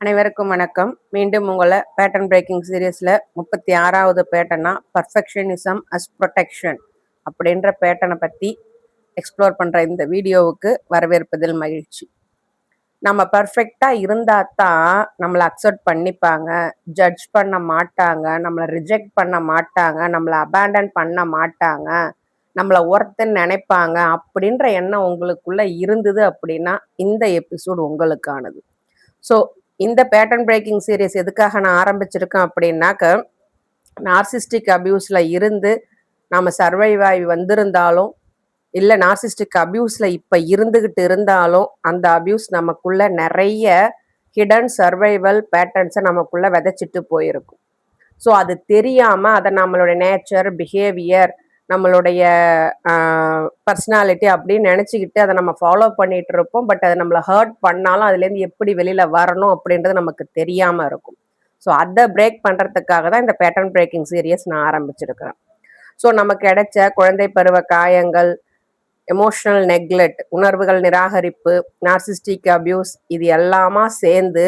அனைவருக்கும் வணக்கம். மீண்டும் உங்களை பேட்டர்ன் பிரேக்கிங் சீரீஸில் 36வது பேட்டர்னா பர்ஃபெக்ஷனிசம் அஸ் ப்ரொடெக்ஷன் அப்படின்ற பேட்டர்னை பற்றி எக்ஸ்ப்ளோர் பண்ணுற இந்த வீடியோவுக்கு வரவேற்பதில் மகிழ்ச்சி. நம்ம பர்ஃபெக்டாக இருந்தால் தான் நம்மளை அக்செப்ட் பண்ணிப்பாங்க, ஜட்ஜ் பண்ண மாட்டாங்க, நம்மளை ரிஜெக்ட் பண்ண மாட்டாங்க, நம்மளை அபேண்டன் பண்ண மாட்டாங்க, நம்மளை ஒருத்தன்னு நினைப்பாங்க அப்படின்ற எண்ணம் உங்களுக்குள்ள இருந்தது அப்படின்னா இந்த எபிசோடு உங்களுக்கானது. ஸோ இந்த பேட்டர்ன் பிரேக்கிங் சீரீஸ் எதுக்காக நான் ஆரம்பிச்சிருக்கேன் அப்படின்னாக்க, நார்சிஸ்டிக் அபியூஸில் இருந்து நாம் சர்வைவ் ஆகி வந்திருந்தாலும் இல்லை நார்சிஸ்டிக் அபியூஸில் இப்போ இருந்துக்கிட்டு இருந்தாலும் அந்த அபியூஸ் நமக்குள்ள நிறைய ஹிடன் சர்வைவல் பேட்டர்ன்ஸை நமக்குள்ள விதைச்சிட்டு போயிருக்கும். ஸோ அது தெரியாமல் அதை நம்மளுடைய நேச்சர், பிஹேவியர், நம்மளுடைய பர்சனாலிட்டி அப்படின்னு நினச்சிக்கிட்டு அதை நம்ம ஃபாலோ பண்ணிகிட்டு இருப்போம். பட் அதை நம்மளை ஹர்ட் பண்ணாலும் அதுலேருந்து எப்படி வெளியில் வரணும் அப்படின்றது நமக்கு தெரியாமல் இருக்கும். ஸோ அதை பிரேக் பண்ணுறதுக்காக தான் இந்த பேட்டர்ன் பிரேக்கிங் சீரியஸ் நான் ஆரம்பிச்சிருக்கிறேன். ஸோ நமக்கு கிடைச்ச குழந்தை பருவ காயங்கள், எமோஷனல் நெக்லெக்ட், உணர்வுகள் நிராகரிப்பு, நார்சிஸ்டிக் அபியூஸ், இது எல்லாமா சேர்ந்து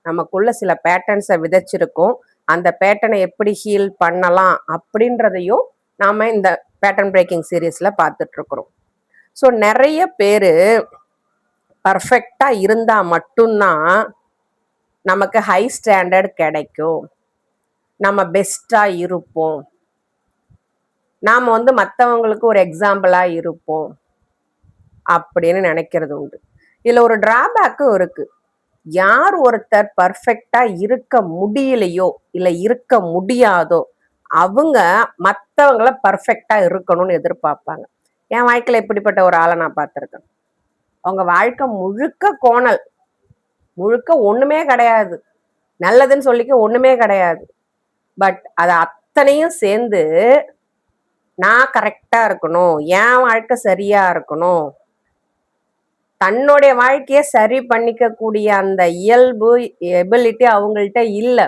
நமக்குள்ள சில பேட்டர்ன்ஸை விதைச்சிருக்கோம். அந்த பேட்டர்னை எப்படி ஹீல் பண்ணலாம் அப்படின்றதையும் நாம் இந்த பேட்டர்ன் பிரேக்கிங் சீரீஸில் பார்த்துட்ருக்குறோம். ஸோ நிறைய பேர் பர்ஃபெக்டாக இருந்தால் மட்டும்தான் நமக்கு ஹை ஸ்டாண்டர்ட் கிடைக்கும், நம்ம பெஸ்ட்டாக இருப்போம், நாம் மற்றவங்களுக்கு ஒரு எக்ஸாம்பிளாக இருப்போம் அப்படின்னு நினைக்கிறது உண்டு. இதில் ஒரு டிராபேக்கும் இருக்குது. யார் ஒருத்தர் பர்ஃபெக்டாக இருக்க முடியலையோ இல்லை இருக்க முடியாதோ அவங்க மற்றவங்கள பர்ஃபெக்டாக இருக்கணும்னு எதிர்பார்ப்பாங்க. என் வாழ்க்கையில் இப்படிப்பட்ட ஒரு ஆளை நான் பார்த்துருக்கேன். அவங்க வாழ்க்கை முழுக்க கோணல், முழுக்க ஒன்றுமே கிடையாது, நல்லதுன்னு சொல்லிக்க ஒன்றுமே கிடையாது. பட் அதை அத்தனையும் சேர்ந்து நான் கரெக்டாக இருக்கணும், என் வாழ்க்கை சரியாக இருக்கணும், தன்னுடைய வாழ்க்கையை சரி பண்ணிக்கக்கூடிய அந்த இயல்பு எபிலிட்டி அவங்கள்ட்ட இல்லை.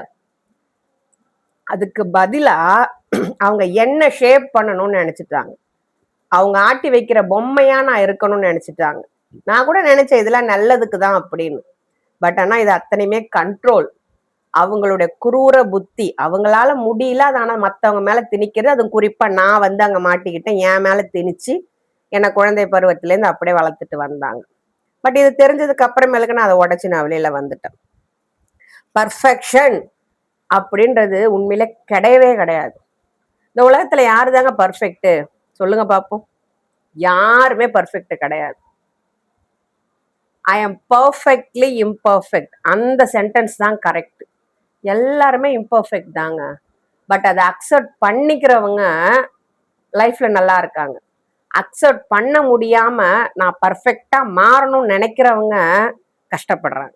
அதுக்கு பதிலாக அவங்க என்ன ஷேப் பண்ணணும்னு நினச்சிட்டாங்க, அவங்க ஆட்டி வைக்கிற பொம்மையா நான் இருக்கணும்னு நினச்சிட்டாங்க. நான் கூட நினைச்சேன் இதெல்லாம் நல்லதுக்கு தான் அப்படின்னு. பட் ஆனால் இது அத்தனையுமே கண்ட்ரோல், அவங்களுடைய குரூர புத்தி. அவங்களால முடியல, அதனால் மற்றவங்க மேலே திணிக்கிறது. அது குறிப்பாக நான் அங்கே மாட்டிக்கிட்டேன், என் மேலே திணிச்சு என்னை குழந்தை பருவத்திலேருந்து அப்படியே வளர்த்துட்டு வந்தாங்க. பட் இது தெரிஞ்சதுக்கு அப்புறமேலுக்கு நான் அதை உடச்சி நான் வெளியில வந்துட்டேன். பர்ஃபெக்ஷன் அப்படின்றது உண்மையில கிடையவே கிடையாது. இந்த உலகத்துல யாரு தாங்க பர்ஃபெக்ட் சொல்லுங்க பார்ப்போம்? யாருமே பர்ஃபெக்ட் கிடையாது. ஐ எம் பர்ஃபெக்ட்லி இம்பர்ஃபெக்ட், அந்த சென்டென்ஸ் தான் கரெக்ட். எல்லாருமே இம்பர்ஃபெக்ட் தாங்க. பட் அதை அக்செப்ட் பண்ணிக்கிறவங்க லைஃப்ல நல்லா இருக்காங்க. அக்செப்ட் பண்ண முடியாம நான் பர்ஃபெக்டா மாறணும்னு நினைக்கிறவங்க கஷ்டப்படுறாங்க.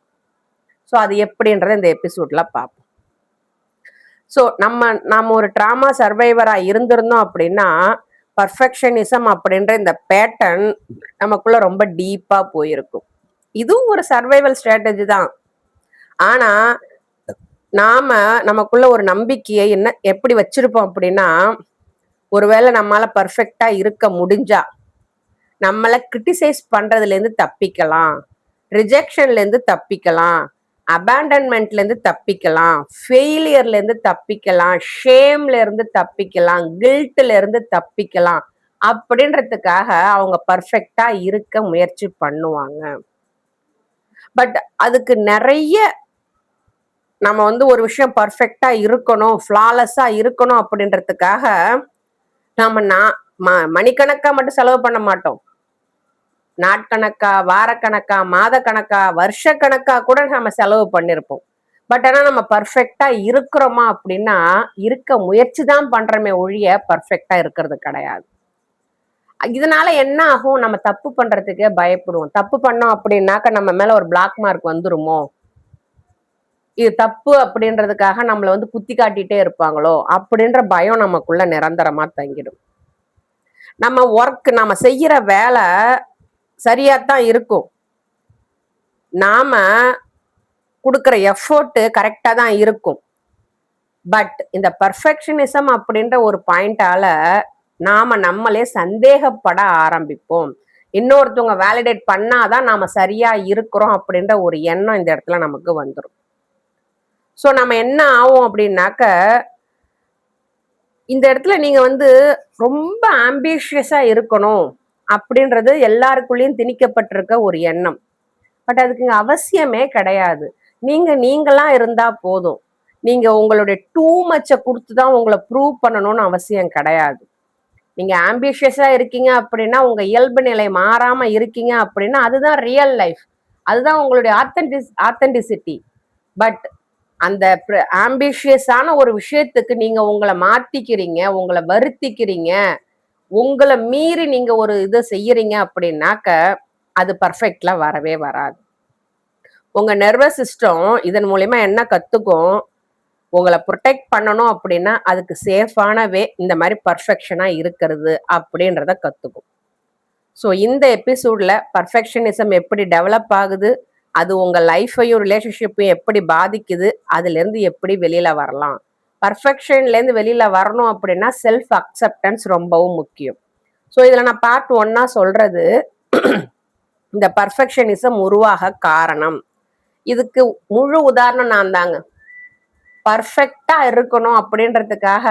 ஸோ அது எப்படின்றத இந்த எபிசோட்ல பார்ப்போம். ஸோ நம்ம ஒரு ட்ராமா சர்வைவராக இருந்திருந்தோம் அப்படின்னா பர்ஃபெக்ஷனிசம் அப்படின்ற இந்த பேட்டர்ன் நமக்குள்ள ரொம்ப டீப்பாக போயிருக்கும். இதுவும் ஒரு சர்வைவல் ஸ்ட்ராட்டஜி தான். ஆனால் நமக்குள்ள ஒரு நம்பிக்கையை எப்படி வச்சிருப்போம் அப்படின்னா, ஒருவேளை நம்மளால பர்ஃபெக்டா இருக்க முடிஞ்சா நம்மளை கிரிட்டிசைஸ் பண்றதுலேருந்து தப்பிக்கலாம், ரிஜெக்ஷன்லேருந்து தப்பிக்கலாம், அபேண்டன்மெண்ட்லேருந்து தப்பிக்கலாம், ஃபெயிலியர்லேருந்து தப்பிக்கலாம், ஷேம்லேருந்து தப்பிக்கலாம், கில்ட்லேருந்து தப்பிக்கலாம் அப்படின்றதுக்காக அவங்க பர்ஃபெக்டா இருக்க முயற்சி பண்ணுவாங்க. பட் அதுக்கு நிறைய நம்ம ஒரு விஷயம் பர்ஃபெக்டா இருக்கணும், ஃப்ளாலஸா இருக்கணும் அப்படின்றதுக்காக நம்ம மணிக்கணக்கா மட்டும் செலவு பண்ண மாட்டோம். நாட்கணக்கா, வாரக்கணக்கா, மாத கணக்கா, வருஷ கணக்கா கூட நம்ம செலவு பண்ணிருப்போம். பட் ஆனா நம்ம பர்ஃபெக்டா இருக்கிறோமா அப்படின்னா இருக்க முயற்சி தான் பண்றோமே ஒழிய பர்ஃபெக்டா இருக்கிறது கிடையாது. இதனால என்ன ஆகும்? நம்ம தப்பு பண்றதுக்கே பயப்படுவோம். தப்பு பண்ணோம் அப்படின்னாக்க நம்ம மேல ஒரு பிளாக் மார்க் வந்துருமோ, இது தப்பு அப்படின்றதுக்காக நம்மளை குத்தி காட்டிட்டே இருப்பாங்களோ அப்படின்ற பயம் நமக்குள்ள நிரந்தரமா தங்கிடும். நம்ம செய்யற வேலை சரியாத்தான் இருக்கும், நாம கொடுக்குற எஃபோர்ட் கரெக்டா தான் இருக்கும். பட் இந்த பர்ஃபெக்ஷனிசம் அப்படின்ற ஒரு பாயிண்டால நம்மளே சந்தேகப்பட ஆரம்பிப்போம். இன்னொருத்தவங்க வேலிடேட் பண்ணாதான் நாம சரியா இருக்கிறோம் அப்படின்ற ஒரு எண்ணம் இந்த இடத்துல நமக்கு வந்துடும். ஸோ நம்ம என்ன ஆகும் அப்படின்னாக்க, இந்த இடத்துல நீங்க வந்து ரொம்ப ஆம்பிஷியஸா இருக்கணும் அப்படின்றது எல்லாருக்குள்ளேயும் திணிக்கப்பட்டிருக்க ஒரு எண்ணம். பட் அதுக்கு இங்க அவசியமே கிடையாது. நீங்களா இருந்தா போதும். நீங்க உங்களுடைய டூ மச்ச குடுத்து தான் உங்கள ப்ரூவ் பண்ணணும்னு அவசியம் கிடையாது. நீங்க ஆம்பிஷியஸா இருக்கீங்க அப்படின்னா, உங்க இயல்பு நிலை மாறாம இருக்கீங்க அப்படின்னா, அதுதான் ரியல் லைஃப். அதுதான் உங்களுடைய ஆத்தென்டிசிட்டி. பட் அந்த ஆம்பிஷியஸான ஒரு விஷயத்துக்கு நீங்க உங்கள மாத்திக்கிறீங்க, உங்கள வருத்திக்கிறீங்க, உங்கள மீறி நீங்க ஒரு இத செய்யறீங்க அப்படின்னாக்க, அது பெர்ஃபெக்ட்ல வரவே வராது. உங்க நர்வஸ் சிஸ்டம் இதன் மூலியமா என்ன கத்துக்கும்? உங்கள புரொடெக்ட் பண்ணணும் அப்படின்னா, அதுக்கு சேஃபான வே இந்த மாரி பெர்ஃபெக்ஷனா இருக்கிறது அப்படின்றத கத்துக்கும். ஸோ இந்த எபிசோட்ல பெர்ஃபெக்ஷனிசம் எப்படி டெவலப் ஆகுது? அது உங்க லைஃப்பையும், ரிலேஷன்ஷிப்பையும் எப்படி பாதிக்குது? அதுலேருந்து எப்படி வெளியில வரலாம்? பெர்ஃபெக்ஷன்லேருந்து வெளியில வரணும் அப்படின்னா, செல்ஃப் அக்செப்டன்ஸ் ரொம்பவும் முக்கியம். ஸோ இதுல நான் பார்ட் 1ஆ சொல்றது, இந்த பெர்ஃபெக்ஷனிசம் உருவாக காரணம். இதுக்கு முழு உதாரணம் நான் தாங்க. பர்ஃபெக்டா இருக்கணும் அப்படின்றதுக்காக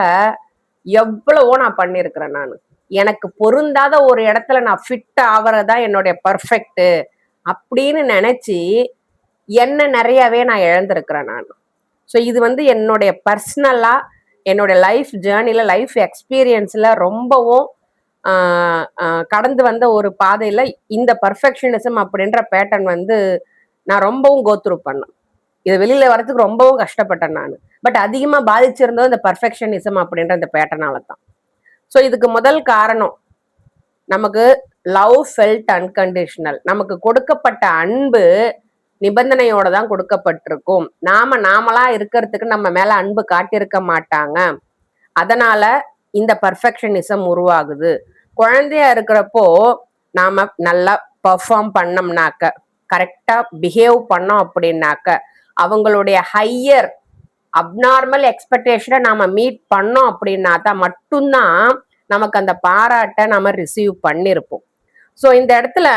எவ்வளவோ நான் பண்ணியிருக்கிறேன் நானு. எனக்கு பொருந்தாத ஒரு இடத்துல நான் ஃபிட் ஆவறதா என்னுடைய பர்ஃபெக்ட் அப்படின்னு நினைச்சு என்ன நிறையவே நான் இழந்திருக்கிறேன் நான். ஸோ இது வந்து என்னுடைய பர்சனலா என்னோட லைஃப் ஜேர்னில லைஃப் எக்ஸ்பீரியன்ஸ்ல ரொம்பவும் கடந்து வந்த ஒரு பாதையில இந்த பர்ஃபெக்ஷனிசம் அப்படின்ற பேட்டர்ன் வந்து நான் ரொம்பவும் கோத்ரூ பண்ணேன். இது வெளியில வரதுக்கு ரொம்பவும் கஷ்டப்பட்டேன் நான். பட் அதிகமா பாதிச்சிருந்தது இந்த பர்ஃபெக்ஷனிசம் அப்படின்ற இந்த பேட்டர்னால தான். ஸோ இதுக்கு முதல் காரணம், நமக்கு லவ் ஃபெல்ட் அன்கண்டிஷனல். நமக்கு கொடுக்கப்பட்ட அன்பு நிபந்தனையோட தான் கொடுக்கப்பட்டிருக்கும். நாமளா இருக்கிறதுக்கு நம்ம மேல அன்பு காட்டியிருக்க மாட்டாங்க. அதனால இந்த பர்ஃபெக்ஷனிசம் உருவாகுது. குழந்தையா இருக்கிறப்போ நாம நல்லா பெர்ஃபார்ம் பண்ணோம்னாக்க, கரெக்டா பிஹேவ் பண்ணோம் அப்படின்னாக்க, அவங்களுடைய ஹையர் அப்நார்மல் எக்ஸ்பெக்டேஷனை நாம மீட் பண்ணோம் அப்படின்னா தான் மட்டும்தான் நமக்கு அந்த பாராட்டை நாம ரிசீவ் பண்ணிருப்போம். ஸோ இந்த இடத்துல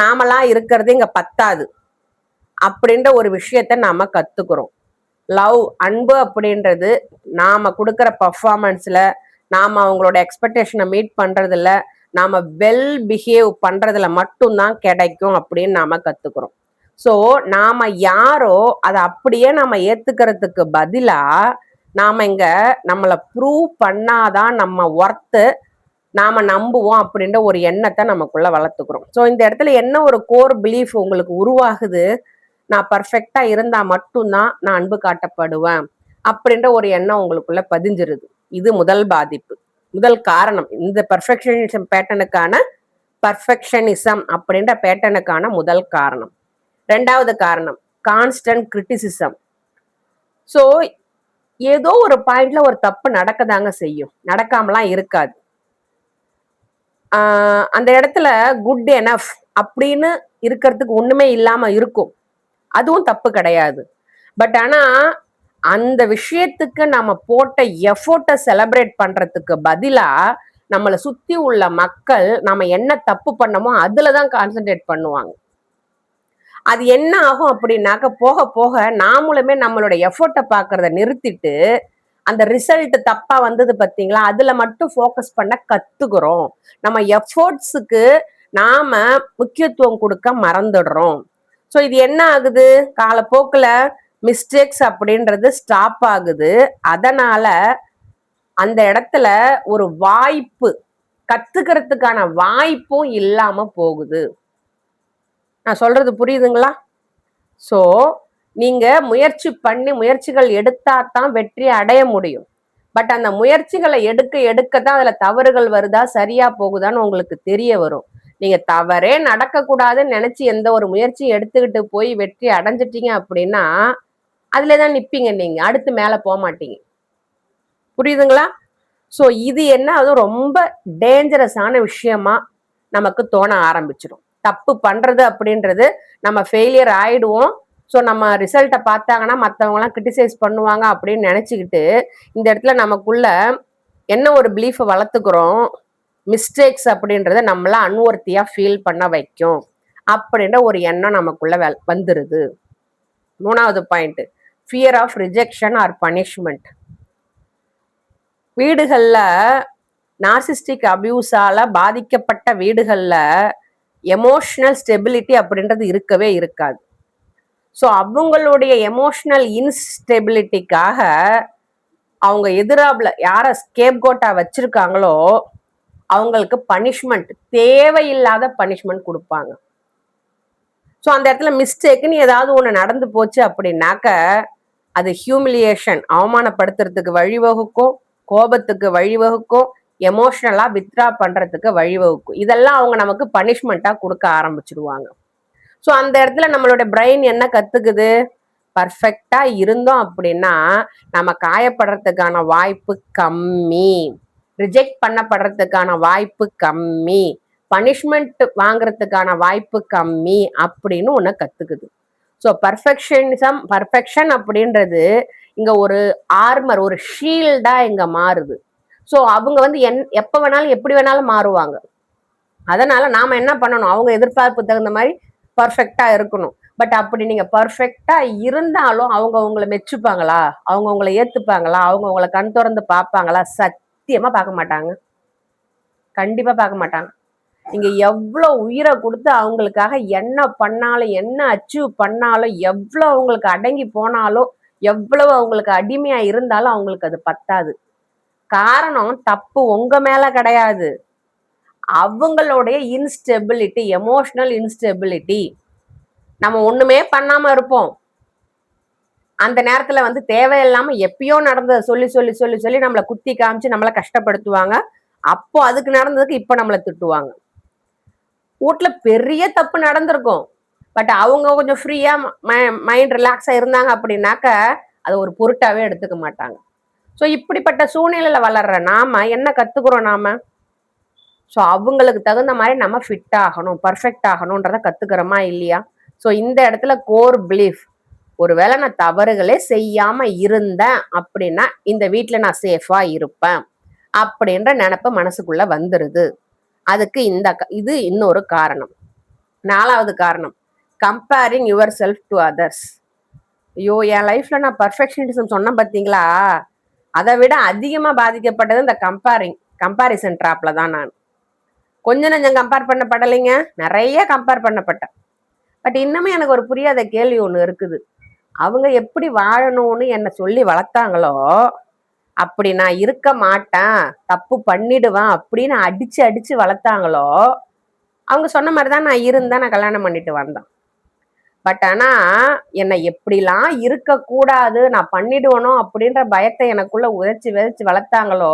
நாமளா இருக்கிறது இங்க பத்தாது அப்படின்ற ஒரு விஷயத்த நாம கத்துக்கிறோம். லவ் அன்பு அப்படின்றது நாம கொடுக்குற பர்ஃபார்மன்ஸ்ல, நாம அவங்களோட எக்ஸ்பெக்டேஷனை மீட் பண்றதுல, நாம வெல் பிஹேவ் பண்றதுல மட்டும்தான் கிடைக்கும் அப்படின்னு நாம கத்துக்கிறோம். ஸோ நாம யாரோ அதை அப்படியே நாம ஏத்துக்கிறதுக்கு பதிலா நாம இங்க நம்மளை ப்ரூவ் பண்ணாதான் நம்ம ஒர்த்து நாம நம்புவோம் அப்படின்ற ஒரு எண்ணத்தை நமக்குள்ள வளர்த்துக்கிறோம். ஸோ இந்த இடத்துல என்ன ஒரு கோர் பிலீஃப் உங்களுக்கு உருவாகுது? நான் பர்ஃபெக்டா இருந்தா மட்டும்தான் நான் அன்பு காட்டப்படுவேன் அப்படின்ற ஒரு எண்ணம் உங்களுக்குள்ள பதிஞ்சிருது. இது முதல் பாதிப்பு, முதல் காரணம். இந்த பர்ஃபெக்ஷனிசம் அப்படின்ற பேட்டர்னுக்கான முதல் காரணம். ரெண்டாவது காரணம், கான்ஸ்டன்ட் கிரிட்டிசிசம். ஸோ ஏதோ ஒரு பாயிண்ட்ல ஒரு தப்பு நடக்கதாங்க செய்யும், நடக்காமலாம் இருக்காது. அந்த இடத்துல குட் எனஃப் அப்படின்னு இருக்கிறதுக்கு ஒண்ணுமே இல்லாம இருக்கும், அதுவும் தப்பு கிடையாது. பட் ஆனா அந்த விஷயத்துக்கு நம்ம போட்ட எஃபோர்ட்டை செலிப்ரேட் பண்றதுக்கு பதிலா நம்மளை சுத்தி உள்ள மக்கள் நம்ம என்ன தப்பு பண்ணமோ அதுலதான் கான்சென்ட்ரேட் பண்ணுவாங்க. அது என்ன ஆகும் அப்படின்னாக்க, போக போக நாமளுமே நம்மளோட எஃபோர்ட்டை பார்க்கறத நிறுத்திட்டு அந்த ரிசல்ட் தப்பா வந்தது பார்த்தீங்களா, அதுல மட்டும் ஃபோக்கஸ் பண்ண கத்துக்கிறோம். நம்ம எஃபோர்ட்ஸுக்கு நாம முக்கியத்துவம் கொடுக்க மறந்துடுறோம். ஸோ இது என்ன ஆகுது, காலப்போக்கில் மிஸ்டேக்ஸ் அப்படின்றது ஸ்டாப் ஆகுது. அதனால அந்த இடத்துல ஒரு வாய்ப்பு, கத்துக்கிறதுக்கான வாய்ப்பும் இல்லாம போகுது. நான் சொல்றது புரியுதுங்களா? ஸோ நீங்க முயற்சிகள் எடுத்தாதான் வெற்றி அடைய முடியும். பட் அந்த முயற்சிகளை எடுக்கதான் அதுல தவறுகள் வருதா, சரியா போகுதான்னு உங்களுக்கு தெரிய வரும். நீங்க தவறே நடக்கக்கூடாதுன்னு நினைச்சு எந்த ஒரு முயற்சியும் எடுத்துக்கிட்டு போய் வெற்றி அடைஞ்சிட்டீங்க அப்படின்னா அதுலதான் நிப்பீங்க, நீங்க அடுத்து மேல போக மாட்டீங்க. புரியுதுங்களா? ஸோ இது என்ன, அது ரொம்ப டேஞ்சரஸான விஷயமா நமக்கு தோண ஆரம்பிச்சிடும். தப்பு பண்றது அப்படின்றது நம்ம ஃபெயிலியர் ஆயிடுவோம். ஸோ நம்ம ரிசல்ட்டை பார்த்தாங்கன்னா மற்றவங்கலாம் கிரிட்டிசைஸ் பண்ணுவாங்க அப்படின்னு நினச்சிக்கிட்டு இந்த இடத்துல நமக்குள்ள என்ன ஒரு பிலீஃபை வளர்த்துக்கிறோம், மிஸ்டேக்ஸ் அப்படின்றத நம்மள அன்வர்த்தியா ஃபீல் பண்ண வைக்கும் அப்படின்ற ஒரு எண்ணம் நமக்குள்ள வந்துருது. 3வது point, fear of rejection or punishment. வீடுகள்ல நார்சிஸ்டிக் அபியூஸால பாதிக்கப்பட்ட வீடுகள்ல எமோஷனல் ஸ்டெபிலிட்டி அப்படின்றது இருக்கவே இருக்காது. ஸோ அவங்களுடைய எமோஷனல் இன்ஸ்டெபிலிட்டிக்காக அவங்க எதிராப்ல யார ஸ்கேப்கோட்டா வச்சிருக்காங்களோ அவங்களுக்கு பனிஷ்மெண்ட், தேவையில்லாத பனிஷ்மெண்ட் கொடுப்பாங்க. ஸோ அந்த இடத்துல மிஸ்டேக்குன்னு ஏதாவது ஒன்று நடந்து போச்சு அப்படின்னாக்க அது ஹியூமிலியேஷன், அவமானப்படுத்துறதுக்கு வழிவகுக்கும், கோபத்துக்கு வழிவகுக்கும், எமோஷனலா வித்ரா பண்றதுக்கு வழிவகுக்கும். இதெல்லாம் அவங்க நமக்கு பனிஷ்மெண்டா கொடுக்க ஆரம்பிச்சிடுவாங்க. ஸோ அந்த இடத்துல நம்மளோட பிரெயின் என்ன கத்துக்குது, பர்ஃபெக்டா இருந்தோம் அப்படின்னா நம்ம காயப்படுறதுக்கான வாய்ப்பு கம்மி, ரிஜெக்ட் பண்ணப்படுறதுக்கான வாய்ப்பு கம்மி, பனிஷ்மெண்ட் வாங்குறதுக்கான வாய்ப்பு கம்மி அப்படின்னு ஒன்று கத்துக்குது. ஸோ பர்ஃபெக்ஷன் அப்படின்றது இங்க ஒரு ஆர்மர், ஒரு ஷீல்டா இங்க மாறுது. ஸோ அவங்க வந்து எப்ப வேணாலும் எப்படி வேணாலும் மாறுவாங்க. அதனால நாம என்ன பண்ணணும், அவங்க எதிர்பார்ப்பு தகுந்த மாதிரி பர்ஃபெக்டா இருக்கணும். பட் அப்படி நீங்க பர்ஃபெக்டா இருந்தாலும் அவங்க உங்களை மெச்சுப்பாங்களா, அவங்க உங்களை ஏத்துப்பாங்களா, அவங்க உங்களை கண் திறந்து பார்ப்பாங்களா? சத்தியமா பார்க்க மாட்டாங்க, கண்டிப்பா பார்க்க மாட்டாங்க. நீங்க எவ்வளவு உயிரை கொடுத்து அவங்களுக்காக என்ன பண்ணாலும், என்ன அச்சீவ் பண்ணாலும், எவ்வளவு அவங்களுக்கு அடங்கி போனாலும், எவ்வளவு அவங்களுக்கு அடிமையா இருந்தாலும் அவங்களுக்கு அது பத்தாது. காரணம் தப்பு உங்க மேல கிடையாது, அவங்களுடைய இன்ஸ்டெபிலிட்டி, எமோஷனல் இன்ஸ்டெபிலிட்டி. நம்ம ஒண்ணுமே பண்ணாம இருப்போம், அந்த நேரத்துல வந்து தேவையில்லாம எப்பயோ நடந்ததை சொல்லி சொல்லி சொல்லி சொல்லி நம்மளை குத்தி காமிச்சு நம்மளை கஷ்டப்படுத்துவாங்க. அப்போ அதுக்கு நடந்ததுக்கு இப்ப நம்மளை திட்டுவாங்க. வீட்டுல பெரிய தப்பு நடந்திருக்கும், பட் அவங்க கொஞ்சம் ஃப்ரீயா மைண்ட் ரிலாக்ஸா இருந்தாங்க அப்படின்னாக்க அது ஒரு பொருட்டாவே எடுத்துக்க மாட்டாங்க. ஸோ இப்படிப்பட்ட சூழ்நிலையில வளர்ற நாம என்ன கத்துக்கிறோம் நாம, ஸோ அவங்களுக்கு தகுந்த மாதிரி நம்ம ஃபிட் ஆகணும், பர்ஃபெக்ட் ஆகணும்ன்றத கத்துக்கிறோமா இல்லையா? ஸோ இந்த இடத்துல கோர் பிலீஃப், ஒருவேளை நான் தவறுகளே செய்யாம இருந்தேன் அப்படின்னா இந்த வீட்டுல நான் சேஃபா இருப்பேன் அப்படின்ற நினைப்பு மனசுக்குள்ள வந்துருது. அதுக்கு இது இன்னொரு காரணம். 4வது காரணம், comparing your self to others. ஐயோ, என் லைஃப்ல நான் பர்ஃபெக்ஷனிசம் சொன்னேன் பார்த்தீங்களா, அதை விட அதிகமா பாதிக்கப்பட்டது இந்த கம்பாரிசன் ட்ராப்ல தான். நான் கொஞ்சம் நஞ்சம் கம்பேர் பண்ணப்படலைங்க, நிறைய கம்பேர் பண்ணப்பட்டேன். பட் இன்னுமே எனக்கு ஒரு புரியாத கேள்வி ஒன்று இருக்குது. அவங்க எப்படி வாழணும்னு என்னை சொல்லி வளர்த்தாங்களோ அப்படி நான் இருக்க மாட்டேன், தப்பு பண்ணிடுவேன் அப்படின்னு அடிச்சு அடிச்சு வளர்த்தாங்களோ அவங்க சொன்ன மாதிரிதான் நான் இருந்தேன், நான் கல்யாணம் பண்ணிட்டு வந்தேன். பட் ஆனா என்னை எப்படிலாம் இருக்கக்கூடாது, நான் பண்ணிடுவனோ அப்படின்ற பயத்தை எனக்குள்ள விதைச்சு வளர்த்தாங்களோ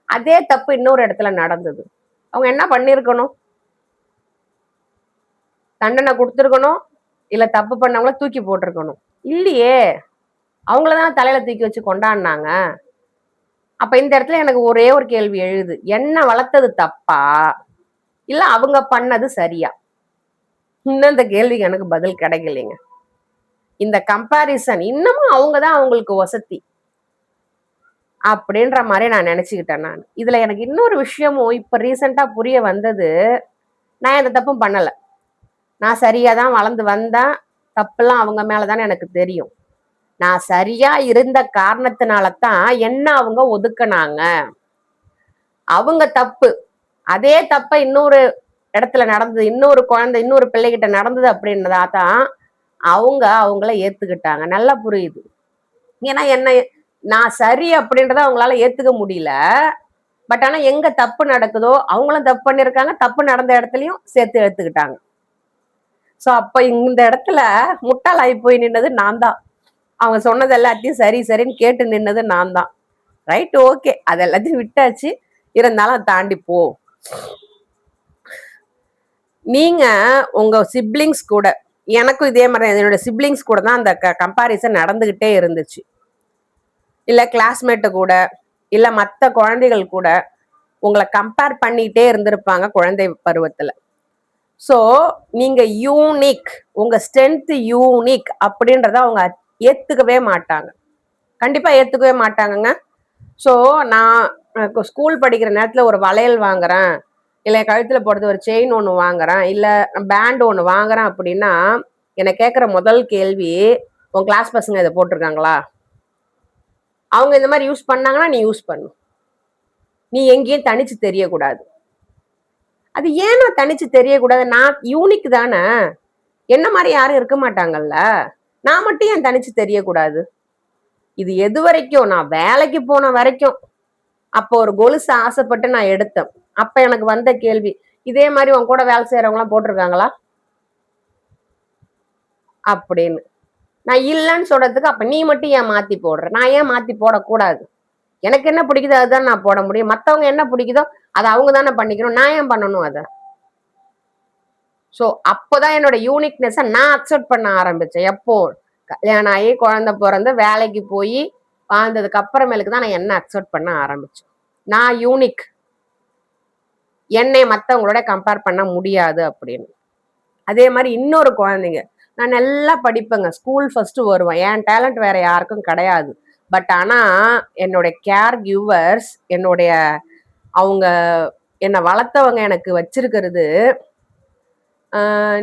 அதே தப்பு இன்னொரு இடத்துல நடந்தது. அவங்க என்ன பண்ணிருக்கணும், தண்டனை கொடுத்துருக்கணும், இல்ல தப்பு பண்ணவங்கள தூக்கி போட்டிருக்கணும். இல்லையே, அவங்களதான் தலையில தூக்கி வச்சு கொண்டாடினாங்க. அப்ப இந்த இடத்துல எனக்கு ஒரே ஒரு கேள்வி எழுது, என்ன வளர்த்தது தப்பா இல்ல அவங்க பண்ணது சரியா? இன்னும் இந்த கேள்விக்கு எனக்கு பதில் கிடைக்கலைங்க. இந்த கம்பாரிசன் இன்னமும் அவங்கதான் அவங்களுக்கு வசதி அப்படின்ற மாதிரி நான் நினைச்சுக்கிட்டேன். நான் இதுல எனக்கு இன்னொரு விஷயமும் இப்ப ரீசெண்டா புரிய வந்தது, நான் எந்த தப்பும் பண்ணல, நான் சரியாதான் வளர்ந்து வந்தேன், தப்புலாம் அவங்க மேலதானே எனக்கு தெரியும். நான் சரியா இருந்த காரணத்தினாலதான் என்ன அவங்க ஒதுக்குனாங்க. அவங்க தப்பு, அதே தப்ப இன்னொரு இடத்துல நடந்தது, இன்னொரு குழந்தை இன்னொரு பிள்ளைகிட்ட நடந்தது அப்படின்றதா தான் அவங்கள ஏத்துக்கிட்டாங்க. நல்லா புரியுது. ஏன்னா என்ன, நான் சரி அப்படின்றத அவங்களால ஏத்துக்க முடியல. பட் ஆனா எங்க தப்பு நடக்குதோ அவங்களும் தப்பு பண்ணிருக்காங்க, தப்பு நடந்த இடத்துலயும் சேர்த்து எடுத்துக்கிட்டாங்க. சோ அப்ப இந்த இடத்துல முட்டாளாகி போய் நின்னது நான் தான். அவங்க சொன்னது எல்லாத்தையும் சரி சரின்னு கேட்டு நின்னது நான் தான். ரைட், ஓகே, அது எல்லாத்தையும் விட்டாச்சு, இருந்தாலும் தாண்டி போ. நீங்க உங்க சிப்ளிங்ஸ் கூட, எனக்கும் இதே மாதிரி என்னோட சிப்ளிங்ஸ் கூட தான் அந்த கம்பாரிசன் நடந்துகிட்டே இருந்துச்சு. இல்ல கிளாஸ்மேட்டு கூட, இல்ல மற்ற குழந்தைகள் கூட உங்களை கம்பேர் பண்ணிட்டே இருந்திருப்பாங்க குழந்தை பருவத்துல. ஸோ நீங்க யூனிக், உங்க ஸ்ட்ரென்த் யூனிக் அப்படின்றத அவங்க ஏத்துக்கவே மாட்டாங்க, கண்டிப்பா ஏத்துக்கவே மாட்டாங்கங்க. ஸோ நான் ஸ்கூல் படிக்கிற நேரத்துல ஒரு வளையல் வாங்குறேன், இல்லை கழுத்துல போடுறது ஒரு செயின் ஒன்று வாங்குறேன், இல்லை பேண்ட் ஒன்று வாங்குறேன் அப்படின்னா என்னை கேட்குற முதல் கேள்வி, உன் கிளாஸ் பசங்க இதை போட்டிருக்காங்களா? அவங்க இந்த மாதிரி யூஸ் பண்ணாங்கன்னா நீ யூஸ் பண்ணு. நீ எங்கேயும் தனிச்சு தெரியக்கூடாது. அது ஏன்னா தனிச்சு தெரியக்கூடாது? நான் யூனிக் தானே, என்ன மாதிரி யாரும் இருக்க மாட்டாங்கல்ல, நான் மட்டும் ஏன் தனிச்சு தெரியக்கூடாது? இது எது வரைக்கும், நான் வேலைக்கு போன வரைக்கும். அப்போ ஒரு கொலுசு ஆசைப்பட்டு நான் எடுத்தேன். அப்ப எனக்கு வந்த கேள்வி, இதே மாதிரி உன் கூட வேலை செய்யறவங்க எல்லாம் போட்டிருக்காங்களா அப்படின்னு. நான் இல்லைன்னு சொல்றதுக்கு அப்ப நீ மட்டும் ஏன் மாத்தி போடுற? நான் ஏன் மாத்தி போடக்கூடாது? எனக்கு என்ன பிடிக்குதோ அதுதான் நான் போட முடியும். மத்தவங்க என்ன பிடிக்குதோ அதை அவங்க தானே பண்ணிக்கணும். நான் ஏன் பண்ணணும் அதை? ஸோ அப்போதான் என்னோட யூனிக்னஸை நான் அக்செப்ட் பண்ண ஆரம்பிச்சேன். எப்போ கல்யாணம் ஆகி குழந்தை பிறந்து வேலைக்கு போய் வாழ்ந்ததுக்கு அப்புறமேலுக்கு தான் நான் என்ன அக்செப்ட் பண்ண ஆரம்பிச்சேன். நான் யூனிக், என்னை மற்றவங்களோட கம்பேர் பண்ண முடியாது அப்படின்னு. அதே மாதிரி இன்னொரு குழந்தைங்க, நான் நல்லா படிப்பேங்க, ஸ்கூல் ஃபர்ஸ்ட் வருவேன், என் டேலண்ட் வேற யாருக்கும் கிடையாது. பட் ஆனா என்னுடைய கேர் கிவர்ஸ், என்னுடைய அவங்க என்னை வளர்த்தவங்க எனக்கு வச்சிருக்கிறது,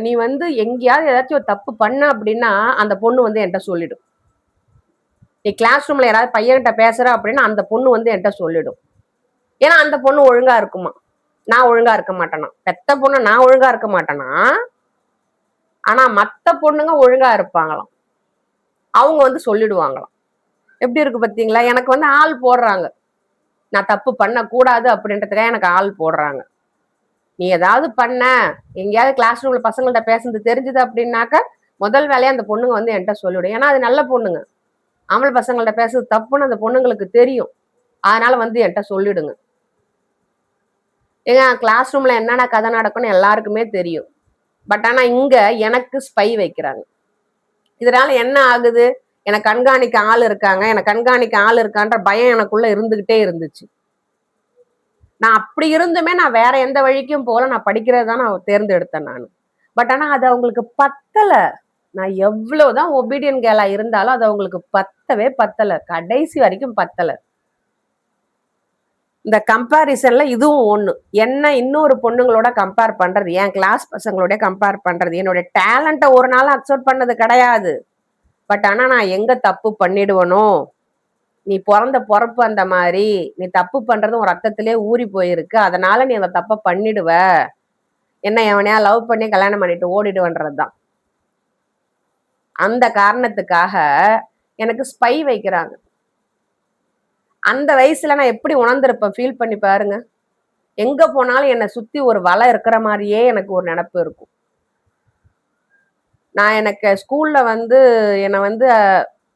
நீ வந்து எங்கேயாவது ஏதாச்சும் ஒரு தப்பு பண்ண அப்படின்னா அந்த பொண்ணு வந்து என்கிட்ட சொல்லிடும். நீ கிளாஸ் ரூம்ல யாராவது பையன்கிட்ட பேசுற அப்படின்னா அந்த பொண்ணு வந்து என்கிட்ட சொல்லிடும். ஏன்னா அந்த பொண்ணு ஒழுங்கா இருக்குமா, நான் ஒழுங்கா இருக்க மாட்டேனா. பெத்த பொண்ணு நான் ஒழுங்கா இருக்க மாட்டேனா, ஆனா மத்த பொண்ணுங்க ஒழுங்கா இருப்பாங்களாம். அவங்க வந்து சொல்லிடுவாங்களாம். எப்படி இருக்கு பாத்தீங்களா? எனக்கு வந்து ஆள் போடுறாங்க, நான் தப்பு பண்ண கூடாது அப்படின்றதுக்காக எனக்கு ஆள் போடுறாங்க. நீ ஏதாவது பண்ண, எங்கேயாவது கிளாஸ் ரூம்ல பசங்கள்ட்ட பேசுறது தெரிஞ்சது அப்படின்னாக்க முதல் வேலையா அந்த பொண்ணுங்க வந்து என்கிட்ட சொல்லிவிடும். ஏன்னா அது நல்ல பொண்ணுங்க, ஆம்பளை பசங்கள்ட்ட பேசுறது தப்புன்னு அந்த பொண்ணுங்களுக்கு தெரியும். அதனால வந்து என்கிட்ட சொல்லிடுங்க. ஏங்க கிளாஸ் ரூம்ல என்னென்ன கதை நடக்கும்னு எல்லாருக்குமே தெரியும். பட் ஆனா இங்க எனக்கு ஸ்பை வைக்கிறாங்க. இதனால என்ன ஆகுது? எனக்கு கண்காணிக்க ஆள் இருக்காங்க, எனக்கு கண்காணிக்க ஆள் இருக்கான்ற பயம் எனக்குள்ள இருந்துகிட்டே இருந்துச்சு. நான் அப்படி இருந்துமே நான் வேற எந்த வழிக்கும் போல, நான் படிக்கிறது தான் நான் தேர்ந்தெடுத்தேன் நான். பட் ஆனா அது அவங்களுக்கு பத்தல. நான் எவ்வளவுதான் ஒபீடியன் கேர்ளா இருந்தாலும் அது அவங்களுக்கு பத்தவே பத்தல, கடைசி வரைக்கும் பத்தல. இந்த கம்பேரிசன்ல இதுவும் ஒண்ணு. என்ன இன்னொரு பொண்ணுங்களோட கம்பேர் பண்றது, என் கிளாஸ் பசங்களோட கம்பேர் பண்றது, என்னோட டேலண்ட்டை ஒரு நாள் அக்செப்ட் பண்ணது கிடையாது. பட் ஆனா நான் எங்க தப்பு பண்ணிடுவனோ, நீ பிறந்த பொறப்பு அந்த மாதிரி, நீ தப்பு பண்றது உன் ரத்தத்திலே ஊறி போயிருக்கு, அதனால நீ அந்த தப்ப பண்ணிடுவ, என்ன எவனையா லவ் பண்ணி கல்யாணம் பண்ணிட்டு ஓடிடுவன்றதுதான். அந்த காரணத்துக்காக எனக்கு ஸ்பை வைக்கிறாங்க. அந்த வயசுல நான் எப்படி உணர்ந்திருப்பேன், ஃபீல் பண்ணி பாருங்க. எங்க போனாலும் என்னை சுத்தி ஒரு வலை இருக்கிற மாதிரியே எனக்கு ஒரு நினப்பு இருக்கும். நான் எனக்கு ஸ்கூல்ல வந்து என்னை வந்து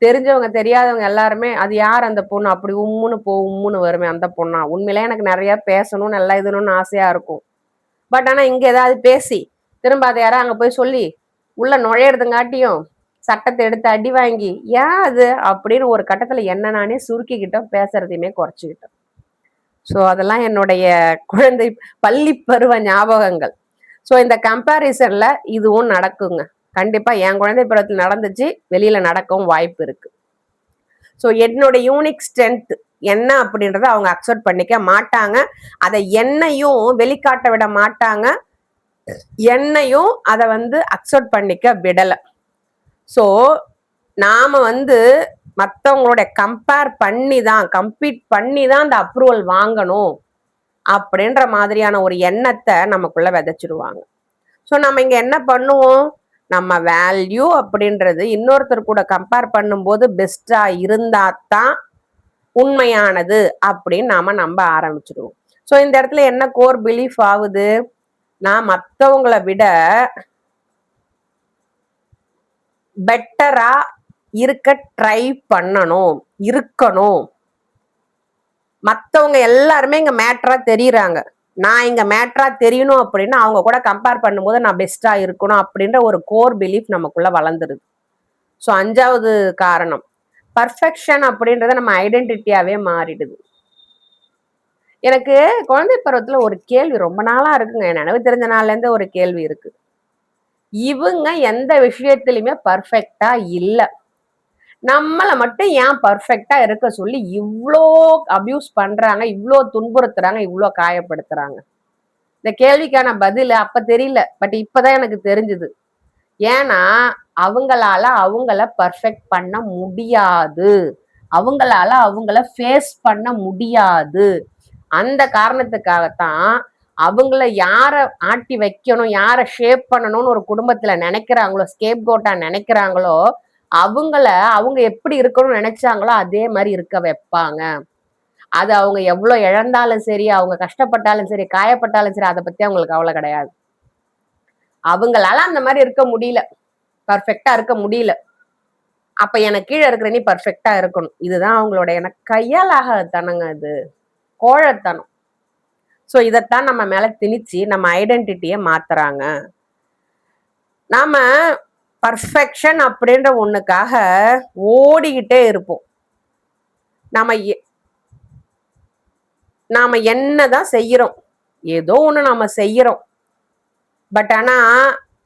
தெரிஞ்சவங்க தெரியாதவங்க எல்லாருமே, அது யார் அந்த பொண்ணு, அப்படி உம்முன்னு உம்முன்னு வருமே அந்த பொண்ணா, உண்மையிலே எனக்கு நிறைய பேசணும், நல்லா இதுன்னு ஆசையா இருக்கும். பட் ஆனா இங்க ஏதாவது பேசி திரும்ப அதை யாரா அங்க போய் சொல்லி உள்ள நுழையிறதுங்காட்டியும் சட்டத்தை எடுத்து அடி வாங்கி, ஏன் அது அப்படின்னு ஒரு கட்டத்துல என்ன நானே சுருக்கிக்கிட்டோம், பேசுறதையுமே குறைச்சிக்கிட்டோம். ஸோ அதெல்லாம் என்னுடைய குழந்தை பள்ளி பருவ ஞாபகங்கள். ஸோ இந்த கம்பேரிசன்ல இதுவும் நடக்குங்க. கண்டிப்பா என் குழந்தை பருவத்தில் நடந்துச்சு, வெளியில நடக்கவும் வாய்ப்பு இருக்கு. ஸோ என்னோட யூனிக் ஸ்ட்ரென்த் என்ன அப்படின்றத அவங்க அக்செப்ட் பண்ணிக்க மாட்டாங்க. அதை என்னையும் வெளிக்காட்ட விட மாட்டாங்க, என்னையும் அதை வந்து அக்செப்ட் பண்ணிக்க விடல. ஸோ நாம வந்து மற்றவங்களோட கம்பேர் பண்ணி தான், கம்பீட் பண்ணி தான் அந்த அப்ரூவல் வாங்கணும் அப்படின்ற மாதிரியான ஒரு எண்ணத்தை நமக்குள்ள விதைச்சிருவாங்க. ஸோ நம்ம இங்க என்ன பண்ணுவோம், நம்ம வேல்யூ அப்படின்றது இன்னொருத்தர் கூட கம்பேர் பண்ணும்போது பெஸ்டா இருந்தா தான் உண்மையானது அப்படின்னு நாம நம்ப ஆரம்பிச்சிடுவோம். ஸோ இந்த இடத்துல என்ன கோர் பிலீஃப் ஆகுது, நான் மற்றவங்களை விட பெட்டரா இருக்க ட்ரை பண்ணணும், இருக்கணும். மற்றவங்க எல்லாருமே இங்க மேட்டரா தெரியுறாங்க, நான் இங்க மேட்டரா தெரியணும் அப்படின்னு அவங்க கூட கம்பேர் பண்ணும்போது நான் பெஸ்டா இருக்கணும் அப்படின்ற ஒரு கோர் பிலீஃப் நமக்குள்ள வளர்ந்துருது. ஸோ 5வது காரணம், பர்ஃபெக்ஷன் அப்படின்றத நம்ம ஐடென்டிட்டியாவே மாறிடுது. எனக்கு குழந்தை பருவத்துல ஒரு கேள்வி ரொம்ப நாளா இருக்குங்க, என் நினைவு தெரிஞ்ச நாள்ல இருந்து ஒரு கேள்வி இருக்கு. இவங்க எந்த விஷயத்திலுமே பர்ஃபெக்டா இல்ல, நம்மளை மட்டும் ஏன் பர்ஃபெக்டா இருக்க சொல்லி இவ்வளோ அபியூஸ் பண்றாங்க, இவ்வளோ துன்புறுத்துறாங்க, இவ்வளோ காயப்படுத்துறாங்க? இந்த கேள்விக்கான பதில் அப்ப தெரியல, பட் இப்பதான் எனக்கு தெரிஞ்சுது. ஏன்னா அவங்களால அவங்கள பர்ஃபெக்ட் பண்ண முடியாது, அவங்களால அவங்கள ஃபேஸ் பண்ண முடியாது. அந்த காரணத்துக்காகத்தான் அவங்கள யார ஆட்டி வைக்கணும், யார ஷேப் பண்ணணும்னு ஒரு குடும்பத்துல நினைக்கிறாங்களோ, ஸ்கேப் கோட்டா நினைக்கிறாங்களோ, அவங்கள அவங்க எப்படி இருக்கணும்னு நினைச்சாங்களோ அதே மாதிரி இருக்க வைப்பாங்க. அது அவங்க எவ்வளவு இழந்தாலும் சரி, அவங்க கஷ்டப்பட்டாலும் சரி, காயப்பட்டாலும் சரி, அதை பத்தி அவங்களுக்கு கவலை கிடையாது. அவங்களால அந்த மாதிரி இருக்க முடியல, பர்ஃபெக்டா இருக்க முடியல. அப்ப எனக்கு கீழே இருக்கிற நீ பர்ஃபெக்டா இருக்கணும். இதுதான் அவங்களோட எனக்கு கையாலாகத்தனங்க, இது கோழத்தனம். சோ இதைத்தான் நம்ம மேல திணிச்சு நம்ம ஐடென்டிட்டியை மாத்துறாங்க. நாம பர்ஃபெக்ஷன் அப்படின்ற ஒண்ணுக்காக ஓடிக்கிட்டே இருப்போம். நாம என்னதான் செய்யறோம், ஏதோ ஒண்ணு நாம செய்யறோம். பட் ஆனா